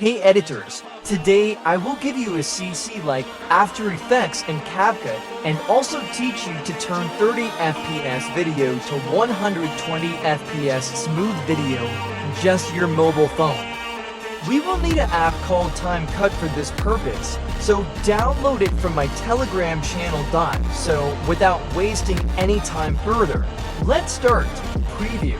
Hey editors, today I will give you a CC like After Effects and Capcut and also teach you to turn 30 FPS video to 120 FPS smooth video in just your mobile phone. We will need an app called Cut for this purpose, so download it from my Telegram channel. So without wasting any time further, let's start. Preview.